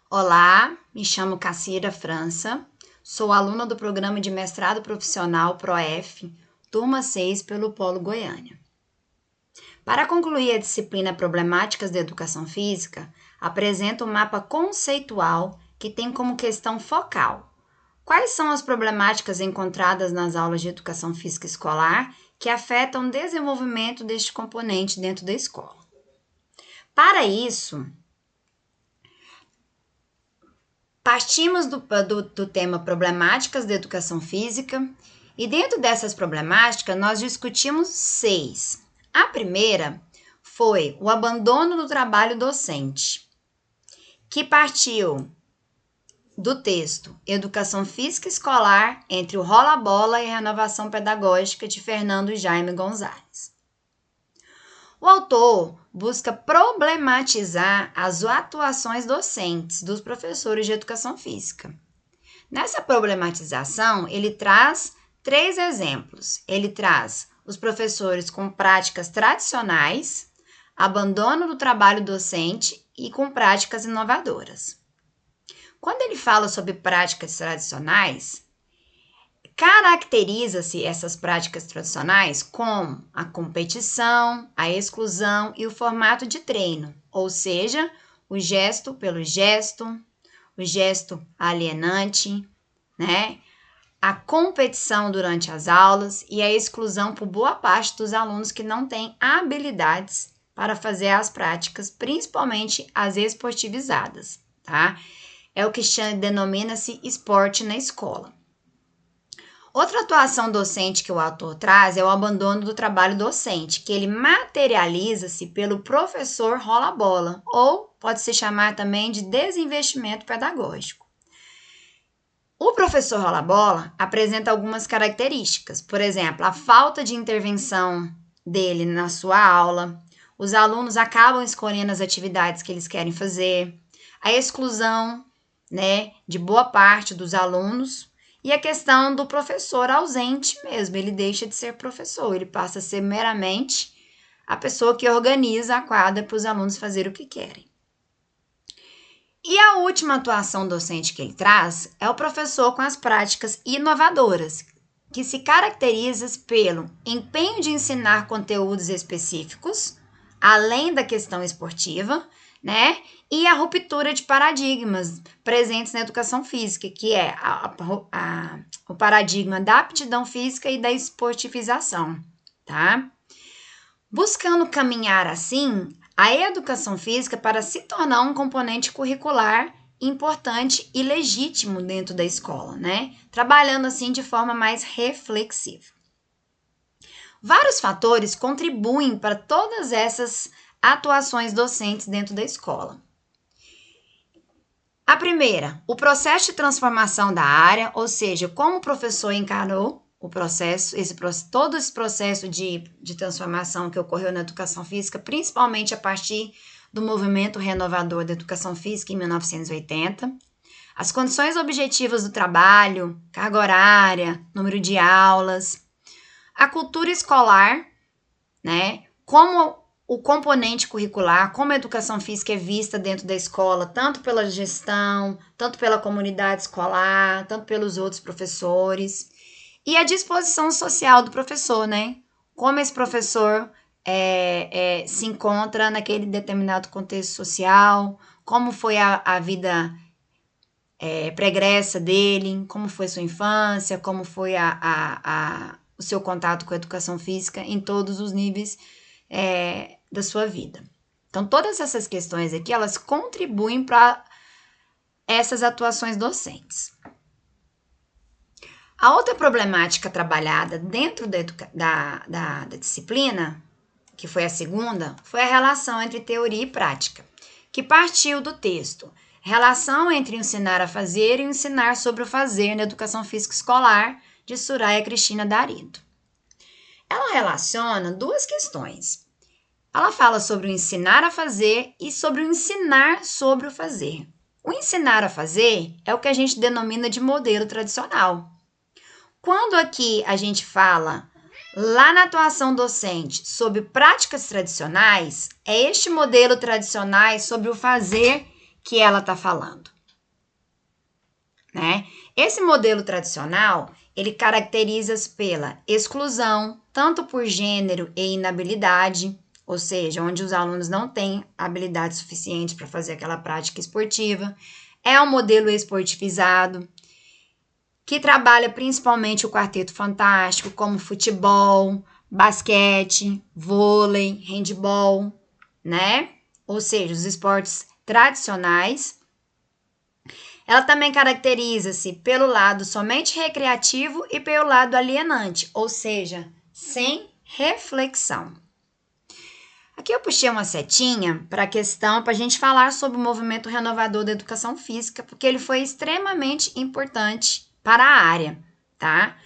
Olá, me chamo Cassira França, sou aluna do Programa de Mestrado Profissional PROEF, turma 6 pelo Polo Goiânia. Para concluir a disciplina Problemáticas da Educação Física, apresento um mapa conceitual que tem como questão focal: quais são as problemáticas encontradas nas aulas de educação física escolar que afetam o desenvolvimento deste componente dentro da escola? Para isso, partimos do tema Problemáticas da Educação Física e dentro dessas problemáticas nós discutimos 6. A primeira foi o abandono do trabalho docente, que partiu do texto Educação Física Escolar entre o rola-bola e a renovação pedagógica de Fernando Jaime Gonzalez. O autor busca problematizar as atuações docentes dos professores de educação física. Nessa problematização, ele traz 3 exemplos. Ele traz os professores com práticas tradicionais, abandono do trabalho docente e com práticas inovadoras. Quando ele fala sobre práticas tradicionais, caracteriza-se essas práticas tradicionais com a competição, a exclusão e o formato de treino, ou seja, o gesto pelo gesto, o gesto alienante, né? A competição durante as aulas e a exclusão por boa parte dos alunos que não têm habilidades para fazer as práticas, principalmente as esportivizadas, tá? É o que denomina-se esporte na escola. Outra atuação docente que o autor traz é o abandono do trabalho docente, que ele materializa-se pelo professor rola-bola, ou pode se chamar também de desinvestimento pedagógico. O professor rola-bola apresenta algumas características, por exemplo, a falta de intervenção dele na sua aula, os alunos acabam escolhendo as atividades que eles querem fazer, a exclusão, de boa parte dos alunos, e a questão do professor ausente mesmo, ele deixa de ser professor, ele passa a ser meramente a pessoa que organiza a quadra para os alunos fazerem o que querem. E a última atuação docente que ele traz é o professor com as práticas inovadoras, que se caracteriza pelo empenho de ensinar conteúdos específicos, além da questão esportiva, e a ruptura de paradigmas presentes na educação física, que é o paradigma da aptidão física e da esportivização, tá? Buscando caminhar, assim, a educação física para se tornar um componente curricular importante e legítimo dentro da escola, Trabalhando, assim, de forma mais reflexiva. Vários fatores contribuem para todas essas atuações docentes dentro da escola. A primeira, o processo de transformação da área, ou seja, como o professor encarou o processo, todo esse processo de transformação que ocorreu na educação física, principalmente a partir do movimento renovador da educação física em 1980, as condições objetivas do trabalho, carga horária, número de aulas, a cultura escolar, como o componente curricular, como a educação física é vista dentro da escola, tanto pela gestão, tanto pela comunidade escolar, tanto pelos outros professores, e a disposição social do professor, Como esse professor se encontra naquele determinado contexto social, como foi a vida pregressa dele, como foi sua infância, como foi o seu contato com a educação física em todos os níveis da sua vida. Então, todas essas questões aqui, elas contribuem para essas atuações docentes. A outra problemática trabalhada dentro da disciplina, que foi a segunda, foi a relação entre teoria e prática, que partiu do texto Relação entre ensinar a fazer e ensinar sobre o fazer na educação física escolar, de Soraya Cristina D'Arito. Ela relaciona 2 questões. Ela fala sobre o ensinar a fazer e sobre o ensinar sobre o fazer. O ensinar a fazer é o que a gente denomina de modelo tradicional. Quando aqui a gente fala lá na atuação docente sobre práticas tradicionais, é este modelo tradicional sobre o fazer que ela está falando. né? Esse modelo tradicional, ele caracteriza-se pela exclusão, tanto por gênero e inabilidade, ou seja, onde os alunos não têm habilidades suficientes para fazer aquela prática esportiva. É um modelo esportivizado, que trabalha principalmente o quarteto fantástico, como futebol, basquete, vôlei, handebol, né? Ou seja, os esportes tradicionais. Ela também caracteriza-se pelo lado somente recreativo e pelo lado alienante, ou seja, sem reflexão. Aqui eu puxei uma setinha para a questão, para a gente falar sobre o movimento renovador da educação física, porque ele foi extremamente importante para a área, tá?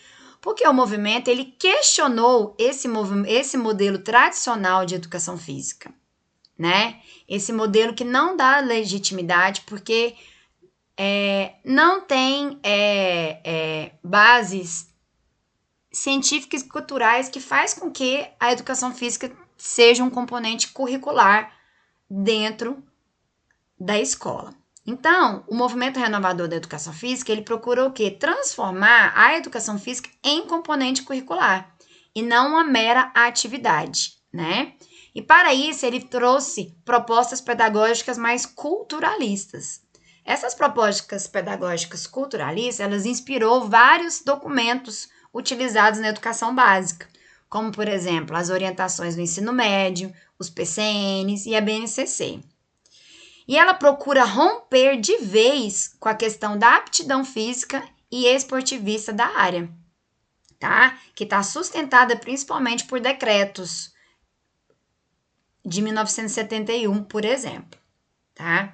Porque o movimento, ele questionou esse modelo tradicional de educação física, né? Esse modelo que não dá legitimidade, porque não tem bases científicas e culturais que faz com que a educação física seja um componente curricular dentro da escola. Então, o movimento renovador da educação física, ele procura o quê? Transformar a educação física em componente curricular e não uma mera atividade, né? E para isso, ele trouxe propostas pedagógicas mais culturalistas. Essas propostas pedagógicas culturalistas, elas inspirou vários documentos utilizados na educação básica, como, por exemplo, as orientações do ensino médio, os PCNs e a BNCC. E ela procura romper de vez com a questão da aptidão física e esportivista da área, tá? Que está sustentada principalmente por decretos de 1971, por exemplo, tá?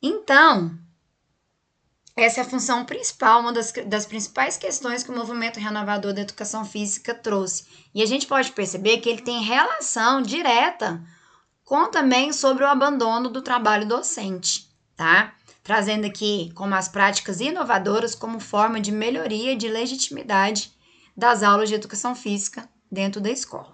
Então, essa é a função principal, uma das principais questões que o movimento renovador da educação física trouxe. E a gente pode perceber que ele tem relação direta com também sobre o abandono do trabalho docente, tá? Trazendo aqui como as práticas inovadoras como forma de melhoria de legitimidade das aulas de educação física dentro da escola.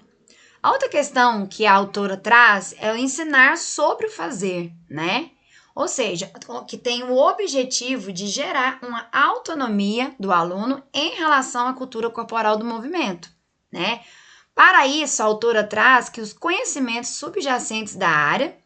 A outra questão que a autora traz é o ensinar sobre o fazer, né? Ou seja, que tem o objetivo de gerar uma autonomia do aluno em relação à cultura corporal do movimento, né? Para isso, a autora traz que os conhecimentos subjacentes da área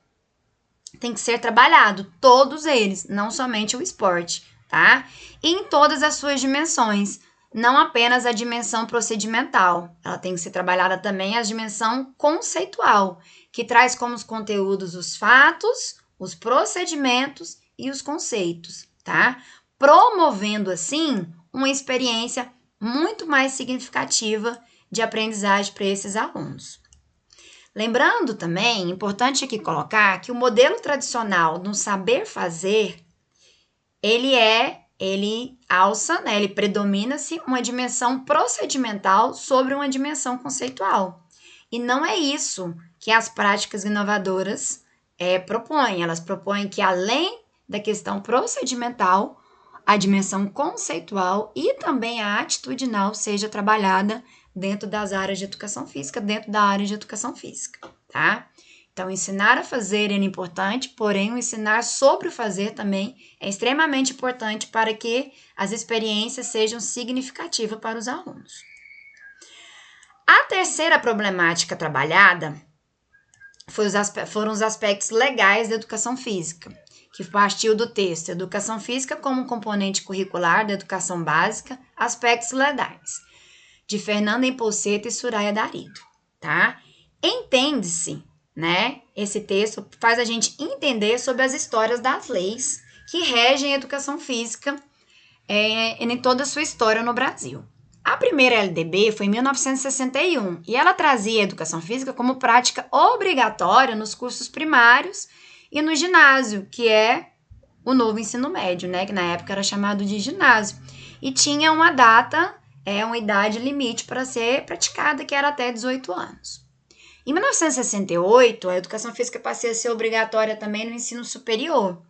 têm que ser trabalhados, todos eles, não somente o esporte, tá? E em todas as suas dimensões, não apenas a dimensão procedimental. Ela tem que ser trabalhada também a dimensão conceitual, que traz como os conteúdos os fatos, os procedimentos e os conceitos, tá? Promovendo, assim, uma experiência muito mais significativa de aprendizagem para esses alunos. Lembrando também, importante aqui colocar que o modelo tradicional no saber fazer, ele alça, né, ele predomina-se uma dimensão procedimental sobre uma dimensão conceitual. E não é isso que as práticas inovadoras propõem. Elas propõem que, além da questão procedimental, a dimensão conceitual e também a atitudinal seja trabalhada dentro das áreas de educação física, dentro da área de educação física, tá? Então, ensinar a fazer é importante, porém, o ensinar sobre o fazer também é extremamente importante para que as experiências sejam significativas para os alunos. A terceira problemática trabalhada foram os aspectos legais da educação física, que partiu do texto Educação Física como componente curricular da educação básica, aspectos legais, de Fernanda Empolseta e Suraya Darido, tá? Entende-se, né? Esse texto faz a gente entender sobre as histórias das leis que regem a educação física em toda a sua história no Brasil. A primeira LDB foi em 1961 e ela trazia a educação física como prática obrigatória nos cursos primários e no ginásio, que é o novo ensino médio, né? Que na época era chamado de ginásio. E tinha uma data, uma idade limite para ser praticada, que era até 18 anos. Em 1968, a educação física passou a ser obrigatória também no ensino superior.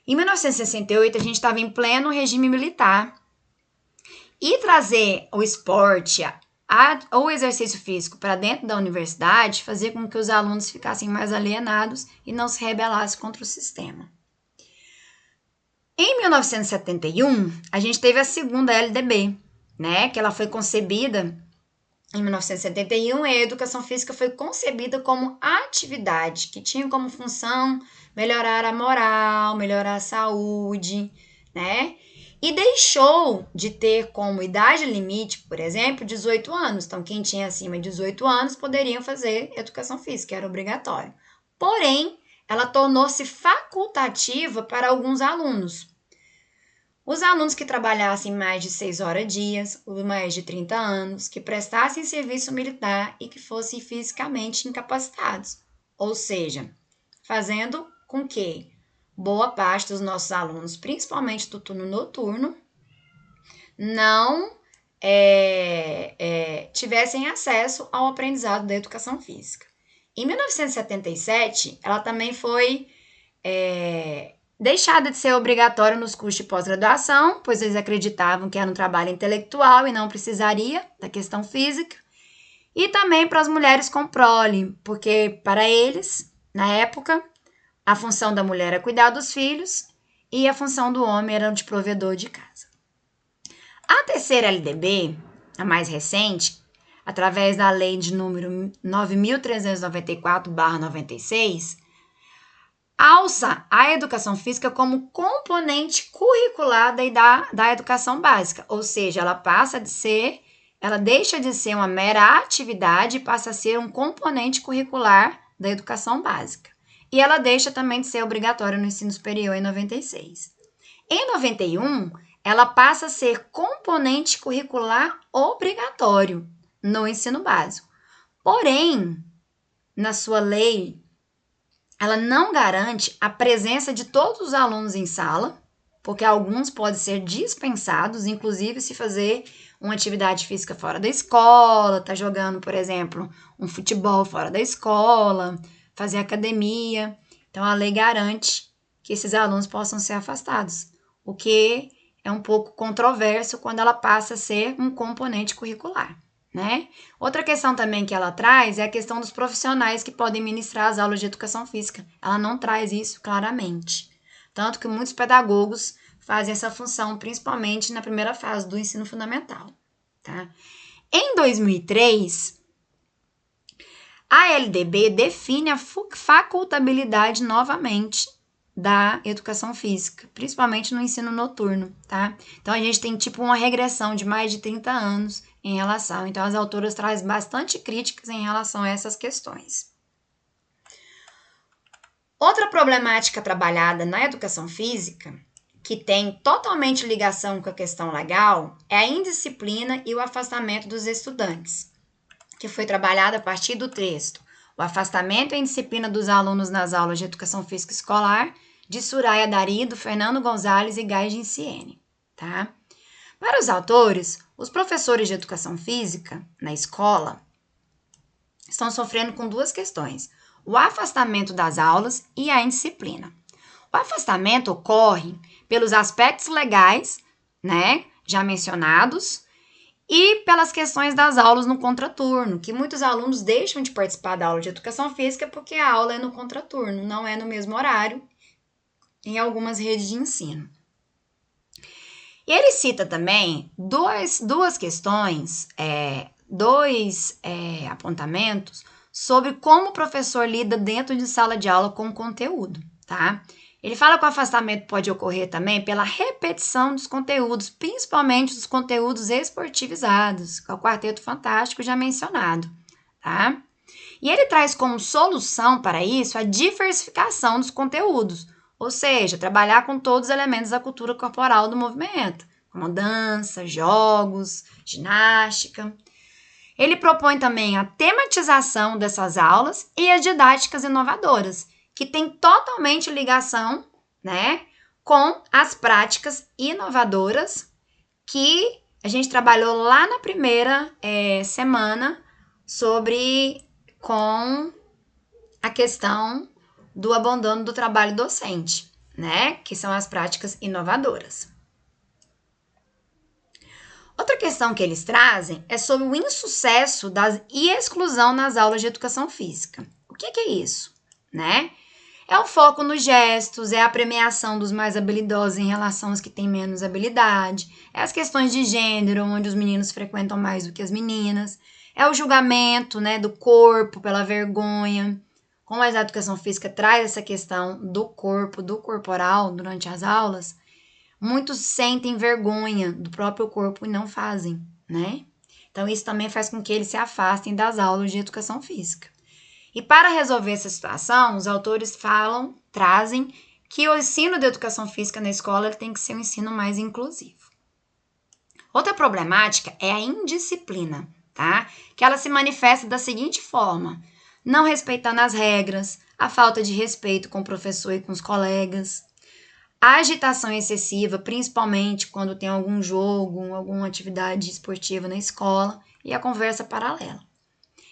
Em 1968, a gente estava em pleno regime militar. E trazer o esporte ou o exercício físico para dentro da universidade fazia com que os alunos ficassem mais alienados e não se rebelassem contra o sistema. Em Em 1971, a gente teve a segunda LDB, né? Que ela foi concebida em 1971, e a educação física foi concebida como atividade que tinha como função melhorar a moral, melhorar a saúde, né? E deixou de ter como idade limite, por exemplo, 18 anos. Então, quem tinha acima de 18 anos poderiam fazer educação física, era obrigatório. Porém, ela tornou-se facultativa para alguns alunos. Os alunos que trabalhassem mais de 6 horas dias, ou mais de 30 anos, que prestassem serviço militar e que fossem fisicamente incapacitados. Ou seja, fazendo com que boa parte dos nossos alunos, principalmente do turno noturno, não tivessem acesso ao aprendizado da educação física. Em 1977, ela também foi deixada de ser obrigatória nos cursos de pós-graduação, pois eles acreditavam que era um trabalho intelectual e não precisaria da questão física. E também para as mulheres com prole, porque para eles, na época, a função da mulher era cuidar dos filhos e a função do homem era de provedor de casa. A terceira LDB, a mais recente, através da lei de número 9.394/96, alça a educação física como componente curricular da educação básica, ou seja, ela deixa de ser uma mera atividade e passa a ser um componente curricular da educação básica. E ela deixa também de ser obrigatória no ensino superior em 96. Em 91, ela passa a ser componente curricular obrigatório no ensino básico. Porém, na sua lei, ela não garante a presença de todos os alunos em sala, porque alguns podem ser dispensados, inclusive se fazer uma atividade física fora da escola, tá jogando, por exemplo, um futebol fora da escola, fazer academia. Então, a lei garante que esses alunos possam ser afastados, o que é um pouco controverso quando ela passa a ser um componente curricular, né? Outra questão também que ela traz é a questão dos profissionais que podem ministrar as aulas de educação física. Ela não traz isso claramente. Tanto que muitos pedagogos fazem essa função, principalmente na primeira fase do ensino fundamental, tá? Em 2003, a LDB define a facultabilidade novamente da educação física, principalmente no ensino noturno, tá? Então, a gente tem tipo uma regressão de mais de 30 anos em relação. Então, as autoras trazem bastante críticas em relação a essas questões. Outra problemática trabalhada na educação física, que tem totalmente ligação com a questão legal, é a indisciplina e o afastamento dos estudantes, que foi trabalhada a partir do texto O Afastamento e a Indisciplina dos Alunos nas Aulas de Educação Física Escolar, de Suraya Darido, Fernando Gonzalez e Gai Ginciene, tá? Para os autores, os professores de educação física na escola estão sofrendo com duas questões: o afastamento das aulas e a indisciplina. O afastamento ocorre pelos aspectos legais, né, já mencionados, e pelas questões das aulas no contraturno, que muitos alunos deixam de participar da aula de educação física porque a aula é no contraturno, não é no mesmo horário em algumas redes de ensino. E ele cita também duas questões, dois apontamentos sobre como o professor lida dentro de sala de aula com o conteúdo, tá? Ele fala que o afastamento pode ocorrer também pela repetição dos conteúdos, principalmente dos conteúdos esportivizados, que é o Quarteto Fantástico já mencionado, tá? E ele traz como solução para isso a diversificação dos conteúdos, ou seja, trabalhar com todos os elementos da cultura corporal do movimento, como dança, jogos, ginástica. Ele propõe também a tematização dessas aulas e as didáticas inovadoras, que tem totalmente ligação, né, com as práticas inovadoras que a gente trabalhou lá na primeira semana com a questão do abandono do trabalho docente, né, que são as práticas inovadoras. Outra questão que eles trazem é sobre o insucesso e exclusão nas aulas de educação física. O que é isso, né? É o foco nos gestos, é a premiação dos mais habilidosos em relação aos que têm menos habilidade, é as questões de gênero, onde os meninos frequentam mais do que as meninas, é o julgamento, né, do corpo pela vergonha. Como a educação física traz essa questão do corpo, do corporal durante as aulas, muitos sentem vergonha do próprio corpo e não fazem, né? Então, isso também faz com que eles se afastem das aulas de educação física. E para resolver essa situação, os autores trazem que o ensino de educação física na escola tem que ser um ensino mais inclusivo. Outra problemática é a indisciplina, tá? Que ela se manifesta da seguinte forma: não respeitando as regras, a falta de respeito com o professor e com os colegas, a agitação excessiva, principalmente quando tem algum jogo, alguma atividade esportiva na escola, e a conversa paralela.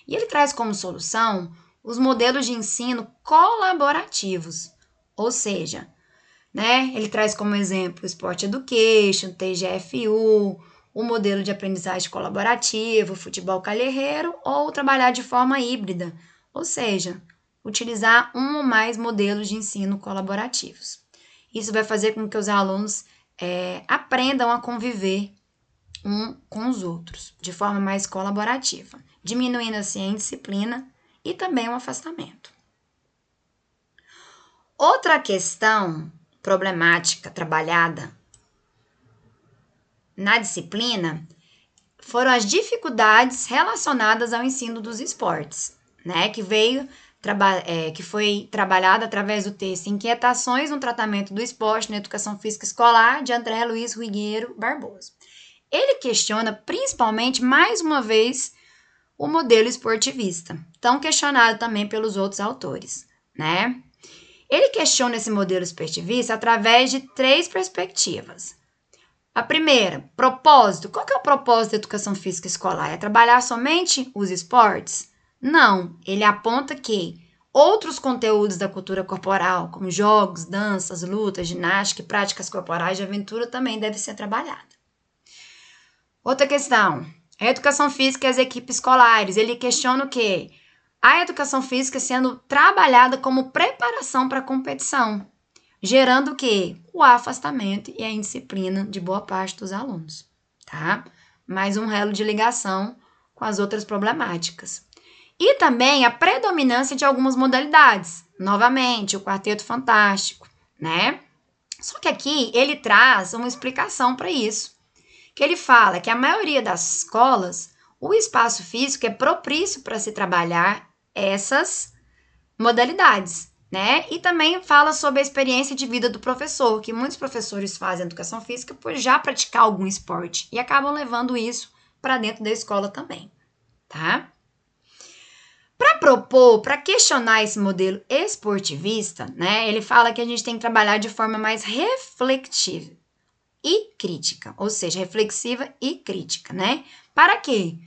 E ele traz como solução os modelos de ensino colaborativos, ou seja, né, ele traz como exemplo o Sport Education, TGFU, o modelo de aprendizagem colaborativa, o futebol calherreiro ou trabalhar de forma híbrida, ou seja, utilizar um ou mais modelos de ensino colaborativos. Isso vai fazer com que os alunos aprendam a conviver um com os outros, de forma mais colaborativa, diminuindo assim a indisciplina e também o afastamento. Outra questão problemática trabalhada na disciplina foram as dificuldades relacionadas ao ensino dos esportes, né, que foi trabalhada através do texto Inquietações no Tratamento do Esporte na Educação Física Escolar, de André Luiz Ruigueiro Barbosa. Ele questiona principalmente, mais uma vez, o modelo esportivista, tão questionado também pelos outros autores, né? Ele questiona esse modelo esportivista através de 3 perspectivas. A primeira, propósito. Qual que é o propósito da educação física escolar? É trabalhar somente os esportes? Não, ele aponta que outros conteúdos da cultura corporal, como jogos, danças, lutas, ginástica e práticas corporais de aventura também devem ser trabalhadas. Outra questão, a educação física e as equipes escolares. Ele questiona o quê? A educação física sendo trabalhada como preparação para a competição, gerando o quê? O afastamento e a indisciplina de boa parte dos alunos, tá? Mais um elo de ligação com as outras problemáticas. E também a predominância de algumas modalidades. Novamente, o Quarteto Fantástico, né? Só que aqui ele traz uma explicação para isso. Que ele fala que a maioria das escolas, o espaço físico é propício para se trabalhar essas modalidades, né? E também fala sobre a experiência de vida do professor, que muitos professores fazem educação física por já praticar algum esporte e acabam levando isso para dentro da escola também, tá? Para propor, para questionar esse modelo esportivista, né? Ele fala que a gente tem que trabalhar de forma mais reflexiva e crítica, ou seja, reflexiva e crítica, né? Para quê?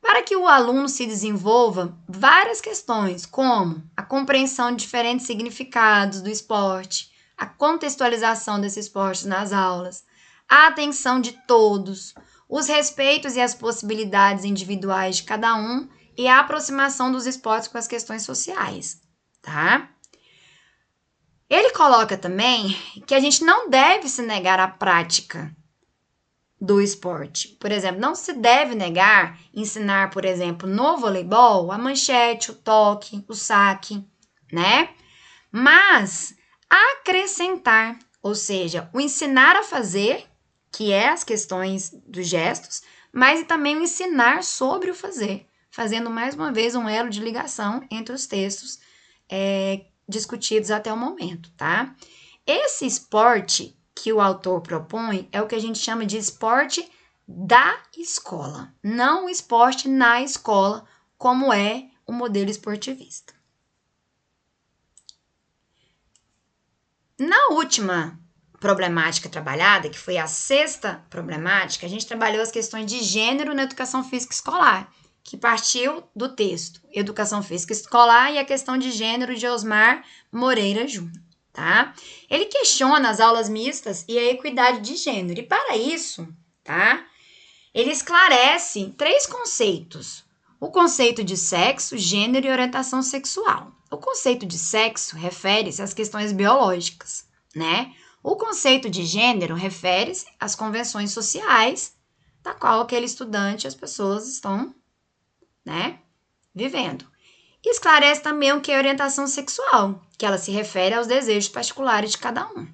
Para que o aluno se desenvolva várias questões, como a compreensão de diferentes significados do esporte, a contextualização desse esporte nas aulas, a atenção de todos, os respeitos e as possibilidades individuais de cada um e a aproximação dos esportes com as questões sociais, tá? Ele coloca também que a gente não deve se negar à prática do esporte. Por exemplo, não se deve negar ensinar, por exemplo, no voleibol, a manchete, o toque, o saque, né? Mas acrescentar, ou seja, o ensinar a fazer, que é as questões dos gestos, mas também o ensinar sobre o fazer, fazendo mais uma vez um elo de ligação entre os textos discutidos até o momento, tá? Esse esporte que o autor propõe é o que a gente chama de esporte da escola, não o esporte na escola, como é o modelo esportivista. Na última problemática trabalhada, que foi a 6ª problemática, a gente trabalhou as questões de gênero na educação física escolar, que partiu do texto Educação Física Escolar e a questão de gênero de Osmar Moreira Júnior, tá? Ele questiona as aulas mistas e a equidade de gênero. E para isso, tá? Ele esclarece 3 conceitos. O conceito de sexo, gênero e orientação sexual. O conceito de sexo refere-se às questões biológicas, né? O conceito de gênero refere-se às convenções sociais da qual aquele estudante, as pessoas estão, né, vivendo. Esclarece também o que é orientação sexual, que ela se refere aos desejos particulares de cada um.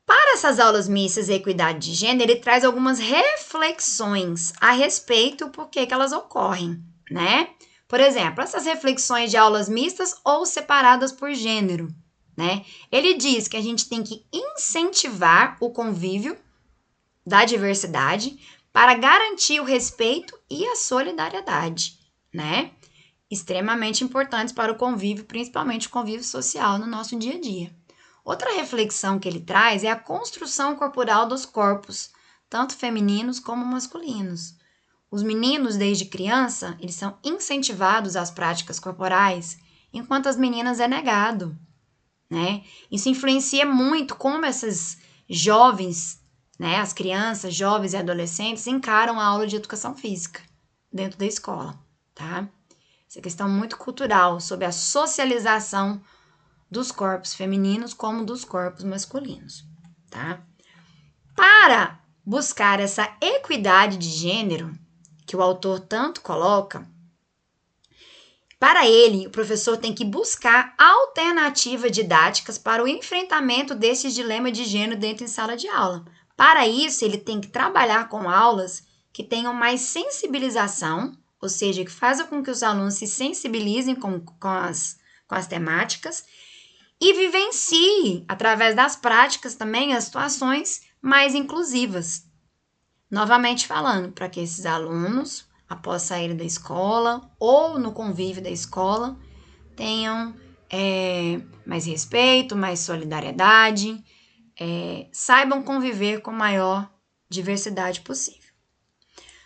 Para essas aulas mistas e equidade de gênero, ele traz algumas reflexões a respeito do porquê que elas ocorrem, né? Por exemplo, essas reflexões de aulas mistas ou separadas por gênero, né? Ele diz que a gente tem que incentivar o convívio da diversidade para garantir o respeito e a solidariedade, né? Extremamente importantes para o convívio, principalmente o convívio social no nosso dia a dia. Outra reflexão que ele traz é a construção corporal dos corpos, tanto femininos como masculinos. Os meninos, desde criança, eles são incentivados às práticas corporais, enquanto as meninas é negado, né? Isso influencia muito como essas jovens, né, as crianças, jovens e adolescentes encaram a aula de educação física dentro da escola, tá? Essa questão muito cultural sobre a socialização dos corpos femininos como dos corpos masculinos, tá? Para buscar essa equidade de gênero que o autor tanto coloca, para ele, o professor tem que buscar alternativas didáticas para o enfrentamento desse dilema de gênero dentro de sala de aula. Para isso, ele tem que trabalhar com aulas que tenham mais sensibilização, ou seja, que façam com que os alunos se sensibilizem com as temáticas e vivenciem, através das práticas também, as situações mais inclusivas. Novamente falando, para que esses alunos, após saírem da escola ou no convívio da escola, tenham mais respeito, mais solidariedade, saibam conviver com a maior diversidade possível.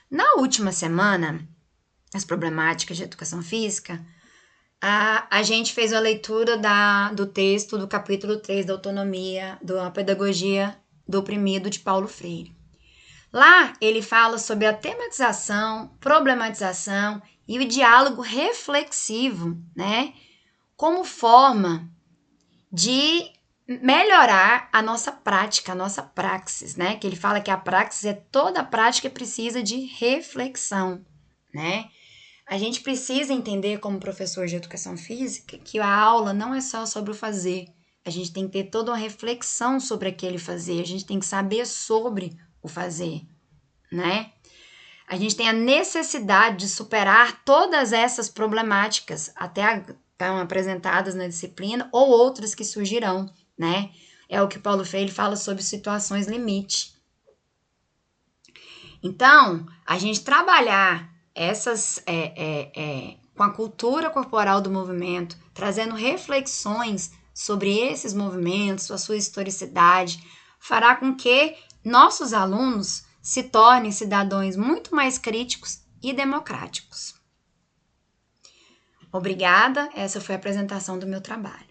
Na última semana, as problemáticas de educação física, a gente fez a leitura do texto do capítulo 3 da autonomia, da pedagogia do oprimido de Paulo Freire. Lá ele fala sobre a tematização, problematização e o diálogo reflexivo, né, como forma de melhorar a nossa prática, a nossa praxis, né, que ele fala que a praxis é toda prática que precisa de reflexão, né. A gente precisa entender, como professor de educação física, que a aula não é só sobre o fazer. A gente tem que ter toda uma reflexão sobre aquele fazer. A gente tem que saber sobre o fazer, né? A gente tem a necessidade de superar todas essas problemáticas, até estão apresentadas na disciplina, ou outras que surgirão, né? É o que Paulo Freire fala sobre situações limite. Então, a gente trabalhar com a cultura corporal do movimento, trazendo reflexões sobre esses movimentos, a sua historicidade, fará com que nossos alunos se tornem cidadãos muito mais críticos e democráticos. Obrigada, essa foi a apresentação do meu trabalho.